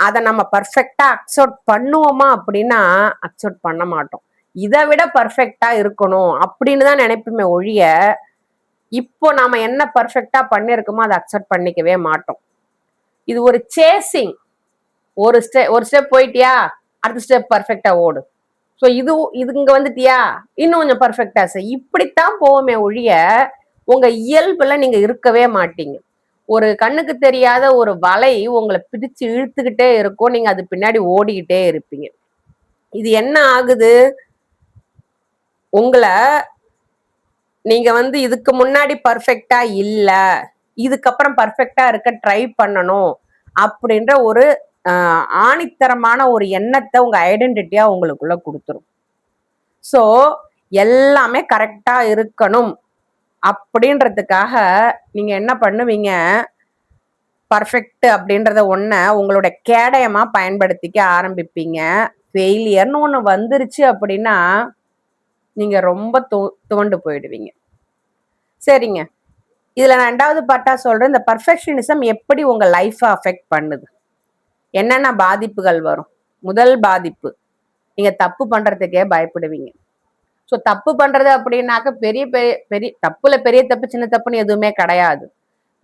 அதை நம்ம பர்ஃபெக்டா அக்செப்ட் பண்ணுவோமா அப்படின்னா அக்செப்ட் பண்ண மாட்டோம். இதை விட பர்ஃபெக்டா இருக்கணும் அப்படின்னு தான் நினைப்புமே ஒழிய, இப்போ நாம என்ன பர்ஃபெக்டா பண்ணிருக்கோமோ அதை அக்செப்ட் பண்ணிக்கவே மாட்டோம். இது ஒரு சேசிங். ஒரு ஸ்டெப் போயிட்டியா, அடுத்த ஸ்டெப் பர்ஃபெக்டா ஓடு. ஸோ இது இங்க வந்துட்டியா, இன்னும் கொஞ்சம் பர்ஃபெக்டா செய். இப்படித்தான் போவோமே ஒழிய உங்க இயல்புல நீங்க இருக்கவே மாட்டீங்க. ஒரு கண்ணுக்கு தெரியாத ஒரு வலை உங்களை பிடிச்சு இழுத்துக்கிட்டே இருக்கும், நீங்க அது பின்னாடி ஓடிக்கிட்டே இருப்பீங்க. இது என்ன ஆகுது, உங்களை நீங்க இதுக்கு முன்னாடி பர்ஃபெக்டா இல்ல, இதுக்கப்புறம் பர்ஃபெக்டா இருக்க ட்ரை பண்ணணும் அப்படின்ற ஒரு ஆணித்தரமான ஒரு எண்ணத்தை உங்க ஐடென்டிட்டியா உங்களுக்குள்ள கொடுத்துரும். சோ எல்லாமே கரெக்டா இருக்கணும் அப்படின்றதுக்காக நீங்க என்ன பண்ணுவீங்க, பர்ஃபெக்ட் அப்படின்றத ஒன்ன உங்களோட கேடயமா பயன்படுத்திக்க ஆரம்பிப்பீங்க. ஃபெயிலியர்னு ஒண்ணு வந்துருச்சு அப்படின்னா நீங்க ரொம்ப துவண்டு போயிடுவீங்க. சரிங்க, இதுல நான் 2வது பார்ட்டா சொல்றேன், இந்த பர்ஃபெக்ஷனிசம் எப்படி உங்க லைஃபை அஃபெக்ட் பண்ணுது, என்னென்ன பாதிப்புகள் வரும். முதல் பாதிப்பு, நீங்க தப்பு பண்றதுக்கே பயப்படுவீங்க. ஸோ தப்பு பண்றது அப்படின்னாக்க பெரிய பெரிய பெரிய தப்புல பெரிய தப்பு சின்ன தப்புன்னு எதுவுமே கிடையாது.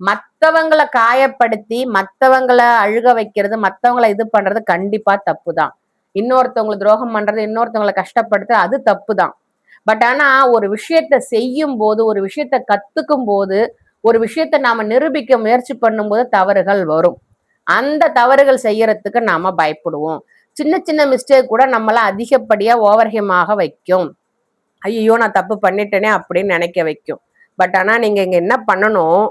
மற்றவங்களை காயப்படுத்தி மற்றவங்களை அழுக வைக்கிறது, மற்றவங்களை இது பண்றது கண்டிப்பா தப்பு தான். இன்னொருத்தவங்களை துரோகம் பண்றது, இன்னொருத்தவங்களை கஷ்டப்படுத்து, அது தப்பு தான். பட் ஆனா ஒரு விஷயத்த செய்யும் போது, ஒரு விஷயத்த கத்துக்கும் போது, ஒரு விஷயத்த நாம நிரூபிக்க முயற்சி பண்ணும்போது தவறுகள் வரும். அந்த தவறுகள் செய்யறதுக்கு நாம பயப்படுவோம். சின்ன சின்ன மிஸ்டேக் கூட நம்மள அதிகப்படியா ஓவர்ஹிமாக வைக்கும். ஐயோ நான் தப்பு பண்ணிட்டேனே அப்படின்னு நினைக்க வைக்கும். பட் ஆனா நீங்க இங்க என்ன பண்ணணும்,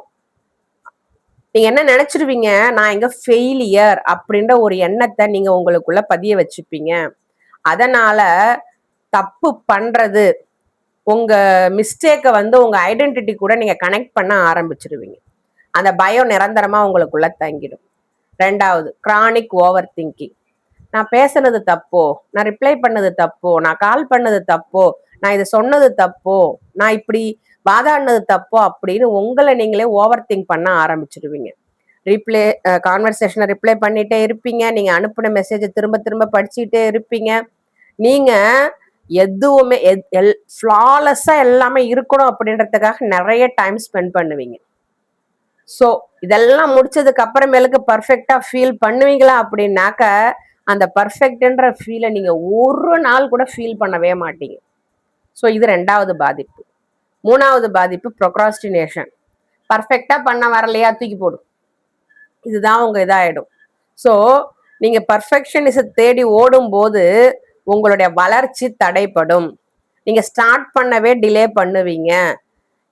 நீங்க என்ன நினைச்சிருவீங்க, நான் இங்க ஃபெயிலியர் அப்படின்ற ஒரு எண்ணத்தை நீங்க உங்களுக்குள்ள பதிய வச்சுப்பீங்க. அதனால தப்பு பண்றது, உங்க மிஸ்டேக்கை உங்க ஐடென்டிட்டி கூட நீங்க கனெக்ட் பண்ண ஆரம்பிச்சிருவீங்க. அந்த பயம் நிரந்தரமா உங்களுக்குள்ள தங்கிடும். 2வது, கிரானிக் ஓவர் திங்கிங். நான் பேசுனது தப்போ, நான் ரிப்ளை பண்ணது தப்போ, நான் கால் பண்ணது தப்போ, நான் இதை சொன்னது தப்போ, நான் இப்படி வாதாடினது தப்போ அப்படின்னு உங்களை நீங்களே ஓவர் திங்க் பண்ண ஆரம்பிச்சிருவீங்க. கான்வர்சேஷனை ரிப்ளை பண்ணிட்டே இருப்பீங்க, நீங்க அனுப்பின மெசேஜை திரும்ப திரும்ப படிச்சுட்டே இருப்பீங்க. நீங்க எதுவுமே ஃப்ளாலஸா எல்லாமே இருக்கணும் அப்படின்றதுக்காக நிறைய டைம் ஸ்பெண்ட் பண்ணுவீங்க. ஸோ இதெல்லாம் முடிச்சதுக்கு அப்புறமேலுக்கு பர்ஃபெக்டா ஃபீல் பண்ணுவீங்களா அப்படின்னாக்க அந்த பர்ஃபெக்ட்ன்ற ஃபீலை நீங்க ஒரு நாள் கூட ஃபீல் பண்ணவே மாட்டீங்க. ஸோ இது 2வது பாதிப்பு. 3வது பாதிப்பு ப்ரொக்ராஸ்டினேஷன். பர்ஃபெக்டா பண்ண வரலையா, தூக்கி போடும். இதுதான் உங்க இதாயிடும். ஸோ நீங்க பர்ஃபெக்ஷனிசத்தை தேடி ஓடும் போது உங்களுடைய வளர்ச்சி தடைப்படும். நீங்க ஸ்டார்ட் பண்ணவே டிலே பண்ணுவீங்க.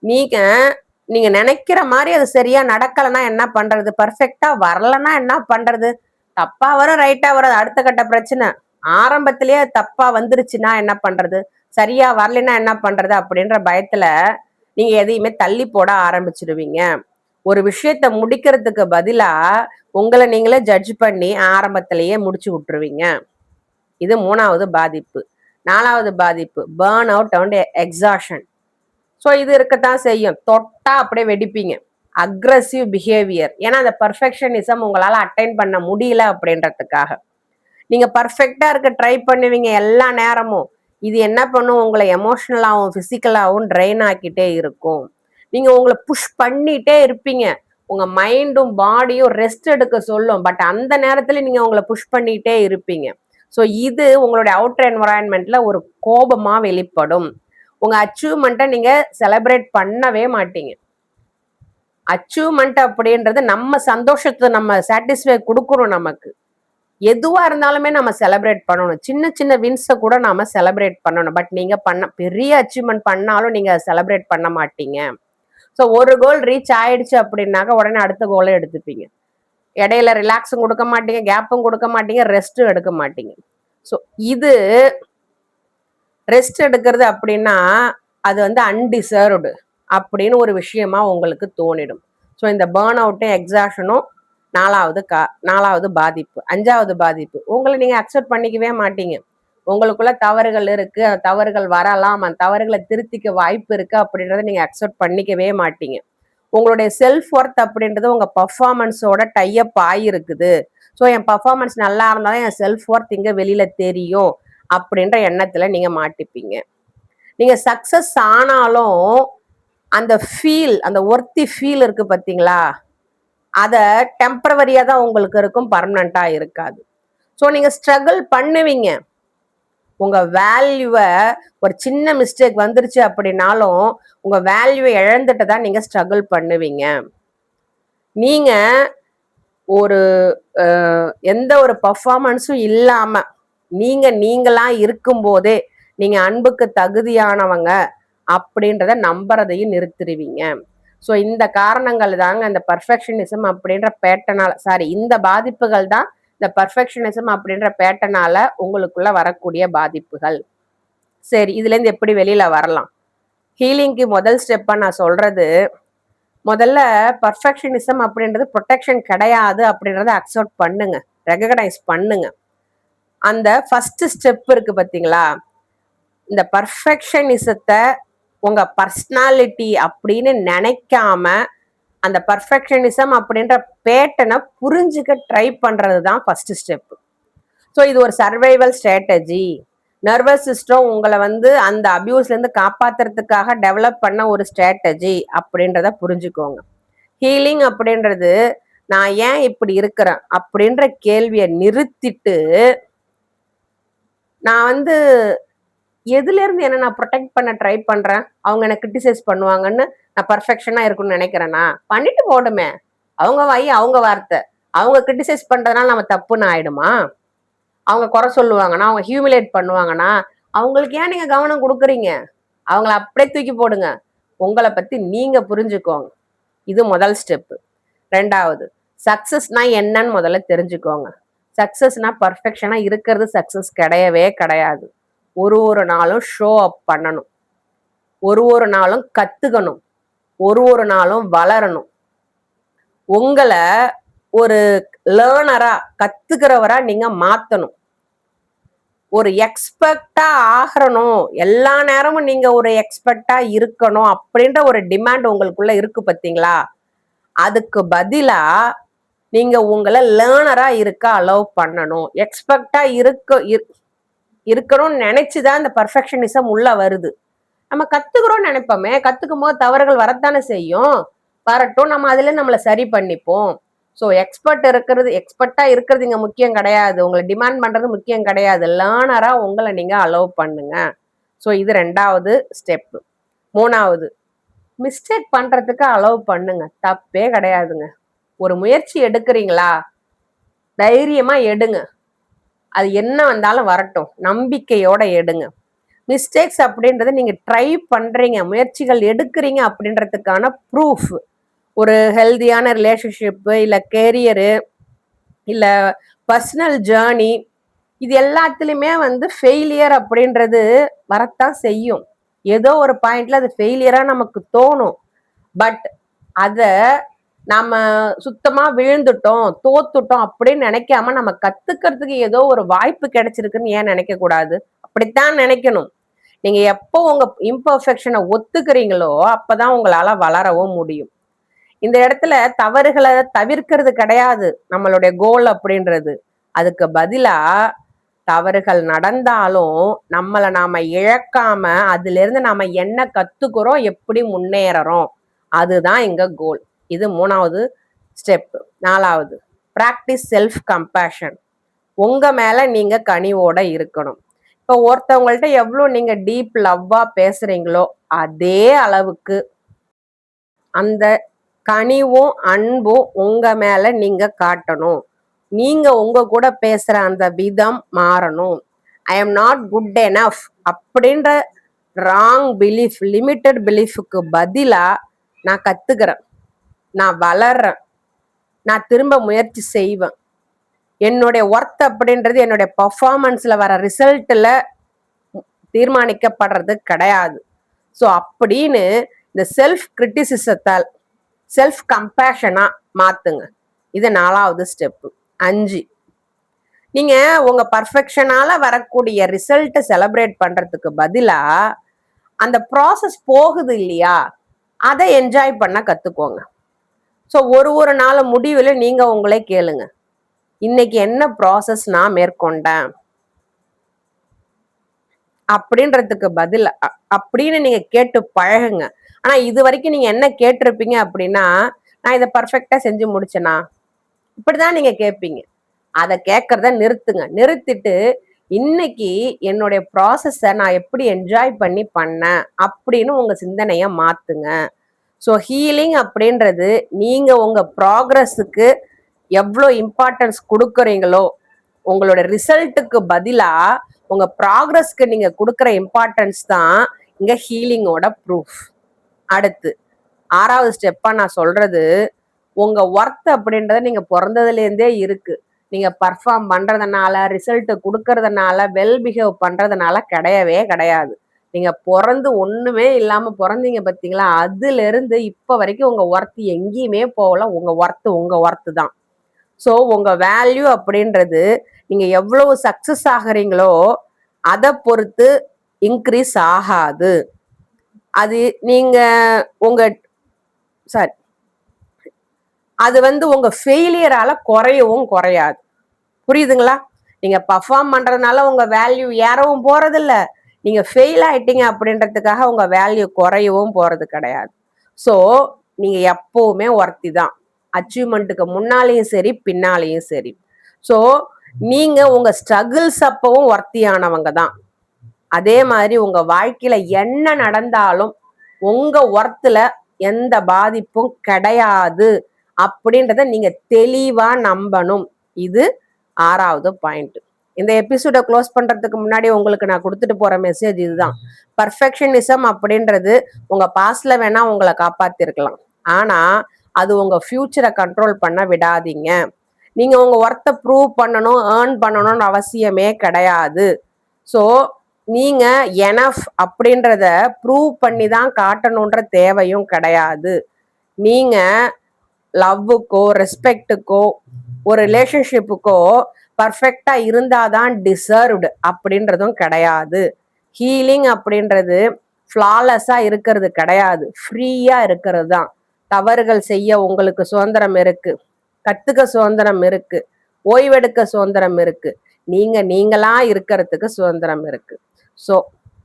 நீங்க நினைக்கிற மாதிரி அது சரியா நடக்கலைன்னா என்ன பண்றது, பர்ஃபெக்டா வரலன்னா என்ன பண்றது, தப்பா வரும் ரைட்டா வரும், அடுத்த கட்ட பிரச்சனை. ஆரம்பத்திலேயே தப்பா வந்துருச்சுன்னா என்ன பண்றது, சரியா வரலைன்னா என்ன பண்றது அப்படின்ற பயத்துல நீங்க எதையுமே தள்ளி போட ஆரம்பிச்சிடுவீங்க. ஒரு விஷயத்த முடிக்கிறதுக்கு பதிலா உங்களை நீங்களே ஜட்ஜ் பண்ணி ஆரம்பத்திலேயே முடிச்சு விட்டுருவீங்க. இது 3வது பாதிப்பு. 4வது பாதிப்பு, burn out and exhaustion. So இது இருக்கத்தான் செய்யும். தொட்டா அப்படியே வெடிப்பீங்க. Aggressive behaviour. ஏன்னா அந்த பர்ஃபெக்ஷனிசம் உங்களால அட்டைன் பண்ண முடியல அப்படின்றதுக்காக நீங்க பர்ஃபெக்டா இருக்க ட்ரை பண்ணுவீங்க எல்லா நேரமும். இது என்ன பண்ணும், உங்களை எமோஷனலாகவும் பிசிக்கலாகவும் ட்ரெயின் ஆக்கிட்டே இருக்கும். நீங்க உங்களை புஷ் பண்ணிட்டே இருப்பீங்க. உங்க மைண்டும் பாடியும் ரெஸ்ட் எடுக்க சொல்லும். பட் அந்த நேரத்துல நீங்க உங்களை புஷ் பண்ணிட்டே இருப்பீங்க. ஸோ இது உங்களுடைய அவுட்டர் என்வரான்மெண்ட்ல ஒரு கோபமா வெளிப்படும். உங்க அச்சீவ்மெண்ட்டை நீங்க செலிப்ரேட் பண்ணவே மாட்டீங்க. அச்சீவ்மெண்ட் அப்படின்றது நம்ம சந்தோஷத்தை நம்ம சாட்டிஸ்ஃபை கொடுக்கணும். நமக்கு எதுவா இருந்தாலுமே நம்ம செலிப்ரேட் பண்ணணும். சின்ன சின்ன வின்ஸை கூட நாம செலிப்ரேட் பண்ணணும். பட் நீங்க பெரிய அச்சீவ்மெண்ட் பண்ணாலும் நீங்க செலிப்ரேட் பண்ண மாட்டீங்க. ஸோ ஒரு கோல் ரீச் ஆயிடுச்சு அப்படின்னாக்க உடனே அடுத்த கோலை எடுத்துப்பீங்க. இடையில ரிலாக்ஸும் கொடுக்க மாட்டீங்க, கேப்பும் கொடுக்க மாட்டீங்க, ரெஸ்ட்டும் எடுக்க மாட்டீங்க. ஸோ இது ரெஸ்ட் எடுக்கிறது அப்படின்னா அது வந்து அன்டிசர்வ்டு அப்படின்னு ஒரு விஷயமா உங்களுக்கு தோணிடும். ஸோ இந்த பேர்ன் அவுட்டும் எக்ஸாஷனும் நாலாவது பாதிப்பு. 5வது பாதிப்பு, உங்களை நீங்க அக்செப்ட் பண்ணிக்கவே மாட்டீங்க. உங்களுக்குள்ள தவறுகள் இருக்கு, தவறுகள் வரலாம், அந்த தவறுகளை திருத்திக்க வாய்ப்பு இருக்கு அப்படின்றத நீங்க அக்செப்ட் பண்ணிக்கவே மாட்டீங்க. உங்களுடைய செல்ஃப் ஒர்த் அப்படின்றது உங்க பர்ஃபார்மன்ஸோட டைப் ஆகிருக்குது. ஸோ என் பர்ஃபார்மன்ஸ் நல்லா இருந்தாலும் என் செல்ஃப் ஒர்த் இங்க வெளியில தெரியும் அப்படின்ற எண்ணத்துல நீங்க மாட்டிப்பீங்க. நீங்க சக்சஸ் ஆனாலும் அந்த ஃபீல், அந்த ஒர்த்தி ஃபீல் இருக்கு பார்த்தீங்களா, அத டெம்பரவரியா தான் உங்களுக்கு இருக்கும், பர்மனண்டா இருக்காது. ஸோ நீங்க ஸ்ட்ரகிள் பண்ணுவீங்க. உங்க வேல்யூவை ஒரு சின்ன மிஸ்டேக் வந்துருச்சு அப்படின்னாலும் உங்க வேல்யூவை இழந்துட்டு தான் நீங்க ஸ்ட்ரகிள் பண்ணுவீங்க. நீங்க ஒரு எந்த ஒரு பர்ஃபார்மன்ஸும் இல்லாம நீங்களா இருக்கும் போதே நீங்க அன்புக்கு தகுதியானவங்க அப்படின்றத நம்புறதையும் நிறுத்திடுவீங்க. ஸோ இந்த காரணங்கள் தாங்க இந்த பர்ஃபெக்ஷனிசம் அப்படின்ற பேட்டர்னால, இந்த பாதிப்புகள் தான் இந்த பர்ஃபெக்ஷனிசம் அப்படின்ற பேட்டர்னால உங்களுக்குள்ள வரக்கூடிய பாதிப்புகள். சரி, இதுல இருந்து எப்படி வெளியில வரலாம்? ஹீலிங்க்கு முதல் ஸ்டெப்பா நான் சொல்றது, முதல்ல பர்ஃபெக்ஷனிசம் அப்படின்றது ப்ரொடெக்ஷன் கிடையாது அப்படின்றத அக்செப்ட் பண்ணுங்க, ரெகக்னைஸ் பண்ணுங்க. அந்த ஃபர்ஸ்ட் ஸ்டெப் இருக்கு பார்த்தீங்களா, இந்த பர்ஃபெக்ஷனிசத்தை உங்க பர்சனாலிட்டி அப்படின்னு நினைக்காம அந்த பர்ஃபெக்ஷனிசம் அப்படின்ற பேட்டனை புரிஞ்சுக்க ட்ரை பண்றது தான் ஃபர்ஸ்ட் ஸ்டெப். ஸோ இது ஒரு சர்வைவல் ஸ்ட்ராட்டஜி. நர்வஸ் சிஸ்டம் உங்களை வந்து அந்த அபியூஸ்லேருந்து காப்பாத்துறதுக்காக டெவலப் பண்ண ஒரு ஸ்ட்ராட்டஜி அப்படின்றத புரிஞ்சுக்கோங்க. ஹீலிங் அப்படின்றது நான் ஏன் இப்படி இருக்கிறேன் அப்படின்ற கேள்வியை நிறுத்திட்டு, நான் வந்து எதுல இருந்து என்ன நான் ப்ரொடெக்ட் பண்ண ட்ரை பண்றேன், அவங்க என்ன கிரிட்டிசைஸ் பண்ணுவாங்கன்னு நான் பர்ஃபெக்ஷனா இருக்கும்னு நினைக்கிறேன்னா, பண்ணிட்டு போடுமே, அவங்க வாய் அவங்க வார்த்தை. அவங்க கிரிட்டிசைஸ் பண்றதுனால நம்ம தப்புன்னு ஆயிடுமா? அவங்க குறை சொல்லுவாங்கன்னா, அவங்க ஹியூமிலேட் பண்ணுவாங்கன்னா, அவங்களுக்கு ஏன் நீங்க கவனம் கொடுக்குறீங்க? அவங்கள அப்படியே தூக்கி போடுங்க. உங்களை பத்தி நீங்க புரிஞ்சுக்கோங்க. இது முதல் ஸ்டெப். 2வது, சக்சஸ்னா என்னன்னு முதல்ல தெரிஞ்சுக்கோங்க. சக்சஸ்னா பர்ஃபெக்ஷனா இருக்கிறது சக்சஸ் கிடையவே கிடையாது. ஒரு நாளும் ஷோ அப் பண்ணணும், ஒரு நாளும் கத்துக்கணும், ஒரு நாளும் வளரணும். உங்களை ஒரு லேர்னரா, கத்துக்கிறவரா நீங்க மாத்தணும். ஒரு எக்ஸ்பர்ட்டா ஆகணும், எல்லா நேரமும் நீங்க ஒரு எக்ஸ்பர்ட்டா இருக்கணும் அப்படின்ற ஒரு டிமாண்ட் உங்களுக்குள்ள இருக்கு பார்த்தீங்களா, அதுக்கு பதிலா நீங்க உங்களை லேர்னரா இருக்க அலோவ் பண்ணணும். எக்ஸ்பர்ட்டா இருக்கணும்னு நினைச்சுதான் இந்த பர்ஃபெக்ஷனிசம் உள்ள வருது. நம்ம கத்துக்கிறோம்னு நினைப்போமே, கத்துக்கும் போது தவறுகள் வரத்தானே செய்யும். வரட்டும், நம்ம அதுல நம்மளை சரி பண்ணிப்போம். ஸோ எக்ஸ்பர்ட்டா இருக்கிறது இங்க முக்கியம் கிடையாது. உங்களை டிமாண்ட் பண்றது முக்கியம் கிடையாது. லேர்னரா உங்களை நீங்க அலோவ் பண்ணுங்க. ஸோ இது 2வது ஸ்டெப். 3வது, மிஸ்டேக் பண்றதுக்கு அலோவ் பண்ணுங்க, தப்பே கிடையாதுங்க. ஒரு முயற்சி எடுக்கிறீங்களா, தைரியமா எடுங்க. அது என்ன வந்தாலும் வரட்டும், நம்பிக்கையோட எடுங்க. மிஸ்டேக்ஸ் அப்படின்றத நீங்க ட்ரை பண்றீங்க, முயற்சிகள் எடுக்கிறீங்க அப்படின்றதுக்கான ப்ரூஃப். ஒரு ஹெல்தியான ரிலேஷன்ஷிப்பு, இல்லை கேரியரு, இல்லை பர்சனல் ஜேர்னி, இது எல்லாத்துலேயுமே வந்து ஃபெயிலியர் அப்படின்றது வரத்தான் செய்யும். ஏதோ ஒரு பாயிண்ட்ல அது ஃபெயிலியராக நமக்கு தோணும். பட் அதை நம்ம சுத்தமா விழுந்துட்டோம், தோத்துட்டோம் அப்படின்னு நினைக்காம நம்ம கத்துக்கிறதுக்கு ஏதோ ஒரு வாய்ப்பு கிடைச்சிருக்குன்னு ஏன் நினைக்க கூடாது? அப்படித்தான் நினைக்கணும். நீங்க எப்போ உங்க இம்பர்ஃபெக்ஷனை ஒத்துக்கிறீங்களோ அப்பதான் உங்களால வளரவும் முடியும். இந்த இடத்துல தவறுகளை தவிர்க்கிறது கிடையாது நம்மளுடைய கோல் அப்படின்றது. அதுக்கு பதிலா தவறுகள் நடந்தாலும் நம்மளை நாம இழக்காம அதுல இருந்து நாம என்ன கத்துக்கிறோம், எப்படி முன்னேறோம், அதுதான் இங்க கோல். இது 3வது ஸ்டெப். 4வது, பிராக்டிஸ் செல்ஃப் கம்பேஷன். உங்க மேல நீங்க கனிவோட இருக்கணும். இப்போ ஒருத்தவங்கள்ட்ட எவ்வளோ நீங்க டீப் லவ்வா பேசுறீங்களோ அதே அளவுக்கு அந்த கனிவும் அன்பும் உங்க மேல நீங்க காட்டணும். நீங்க உங்க கூட பேசுற அந்த விதம் மாறணும். I am not good enough அப்படின்ற ராங் பிலீஃப், லிமிட்டட் பிலீஃபுக்கு பதிலா நான் கத்துக்கிறேன், நான் வளர்றேன், நான் திரும்ப முயற்சி செய்வேன். என்னுடைய ஒர்த் அப்படின்றது என்னுடைய பர்ஃபார்மன்ஸ்ல வர ரிசல்ட்ல தீர்மானிக்கப்படுறது கிடையாது. ஸோ அப்படின்னு இந்த செல்ஃப் கிரிட்டிசிசத்தால் செல்ஃப் கம்பேஷனா மாத்துங்க. இது 4வது ஸ்டெப்பு. 5, நீங்க உங்க பர்ஃபெக்ஷனால வரக்கூடிய ரிசல்ட்டை செலிப்ரேட் பண்றதுக்கு பதிலா அந்த ப்ராசஸ் போகுது இல்லையா, அதை என்ஜாய் பண்ண கத்துக்கோங்க. ஸோ ஒரு நாள் முடிவில் நீங்க உங்களே கேளுங்க, இன்னைக்கு என்ன ப்ராசஸ் நான் மேற்கொண்டேன் அப்படின்றதுக்கு பதில் அப்படின்னு நீங்க கேட்டு பழகுங்க. ஆனா இது வரைக்கும் நீங்க என்ன கேட்டிருப்பீங்க அப்படின்னா, நான் இதை பர்ஃபெக்டா செஞ்சு முடிச்சேனா, இப்படிதான் நீங்க கேட்பீங்க. அதை கேட்கறத நிறுத்துங்க. நிறுத்திட்டு இன்னைக்கு என்னுடைய ப்ராசஸை நான் எப்படி என்ஜாய் பண்ணி பண்ணேன் அப்படின்னு உங்க சிந்தனையை மாத்துங்க. ஸோ ஹீலிங் அப்படின்றது நீங்க உங்க ப்ராக்ரஸுக்கு எவ்வளோ இம்பார்ட்டன்ஸ் கொடுக்குறீங்களோ, உங்களோட ரிசல்ட்டுக்கு பதிலா உங்க ப்ராக்ரஸ்க்கு நீங்க கொடுக்குற இம்பார்ட்டன்ஸ் தான் இங்க ஹீலிங்கோட ப்ரூஃப். அடுத்து 6வது ஸ்டெப்பா நான் சொல்றது, உங்க ஒர்த் அப்படின்றத நீங்க பிறந்ததுலேருந்தே இருக்கு. நீங்க பர்ஃபார்ம் பண்றதுனால, ரிசல்ட் கொடுக்கறதுனால, வெல் பிஹேவ் பண்றதுனால கிடையவே கிடையாது. நீங்க பிறந்து ஒண்ணுமே இல்லாம பிறந்தீங்க பார்த்தீங்களா, அதுல இருந்து இப்ப வரைக்கும் உங்க ஒர்த் எங்கேயுமே போகல. உங்க ஒர்த் தான். ஸோ உங்க வேல்யூ அப்படின்றது நீங்க எவ்வளவு சக்சஸ் ஆகுறீங்களோ அதை பொறுத்து இன்க்ரீஸ் ஆகாது. அது நீங்க உங்க சாரி அது உங்க ஃபெயிலியரால குறையவும் குறையாது. புரியுதுங்களா? நீங்க பர்ஃபார்ம் பண்றதுனால உங்க வேல்யூ ஏறவும் போறதில்ல, நீங்க ஃபெயில் ஆயிட்டீங்க அப்படின்றதுக்காக உங்க வேல்யூ குறையவும் போறது கிடையாது. ஸோ நீங்க எப்பவுமே ஒர்த்தி தான், அச்சீவ்மெண்ட்டுக்கு முன்னாலேயும் சரி பின்னாலேயும் சரி. ஸோ நீங்க உங்க ஸ்ட்ரகிள்ஸ் அப்பவும் ஒர்த்தியானவங்க தான். அதே மாதிரி உங்க வாழ்க்கையில என்ன நடந்தாலும் உங்க ஒர்த்துல எந்த பாதிப்பும் கிடையாது அப்படின்றத நீங்க தெளிவா நம்பணும். இது 6வது பாயிண்ட். இந்த எபிசோட க்ளோஸ் பண்றதுக்கு முன்னாடி உங்களுக்கு நான் கொடுத்துட்டு போற மெசேஜ் இதுதான். பர்ஃபெக்ஷனிசம் அப்படின்றது உங்க பாஸ்ட்ல வேணா உங்களை காப்பாத்திருக்கலாம், ஆனா அது உங்க ஃபியூச்சரை கண்ட்ரோல் பண்ண விடாதீங்க. நீங்க உங்க ஒர்த்தை ப்ரூவ் பண்ணணும், ஏர்ன் பண்ணணும்னு அவசியமே கிடையாது. ஸோ நீங்க எனஃப் அப்படின்றத ப்ரூவ் பண்ணி தான் காட்டணுன்ற தேவையும் கிடையாது. நீங்க லவ்வுக்கோ ரெஸ்பெக்டுக்கோ ஒரு ரிலேஷன்ஷிப்புக்கோ பர்ஃபெக்டா இருந்தாதான் டிசர்வ்டு அப்படின்றதும் கிடையாது. ஹீலிங் அப்படின்றது ஃப்ளாலஸா இருக்கிறது கிடையாது, ஃப்ரீயா இருக்கிறது தான். தவறுகள் செய்ய உங்களுக்கு சுதந்திரம் இருக்கு, கத்துக்க சுதந்திரம் இருக்கு, ஓய்வெடுக்க சுதந்திரம் இருக்கு, நீங்களா இருக்கிறதுக்கு சுதந்திரம் இருக்கு. ஸோ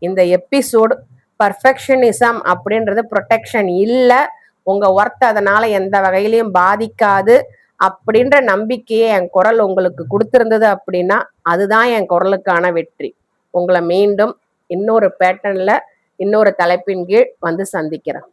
இந்த எபிசோடு பர்ஃபெக்ஷனிசம் அப்படின்றது ப்ரொடெக்ஷன் இல்லை, உங்க ஒர்த் அதனால எந்த வகையிலையும் பாதிக்காது அப்படின்ற நம்பிக்கையை என் குரல் உங்களுக்கு கொடுத்திருந்தது அப்படின்னா அதுதான் என் குரலுக்கான வெற்றி. உங்களை மீண்டும் இன்னொரு பேட்டர்ன்ல இன்னொரு தலைப்பின் கீழ் சந்திக்கிறேன்.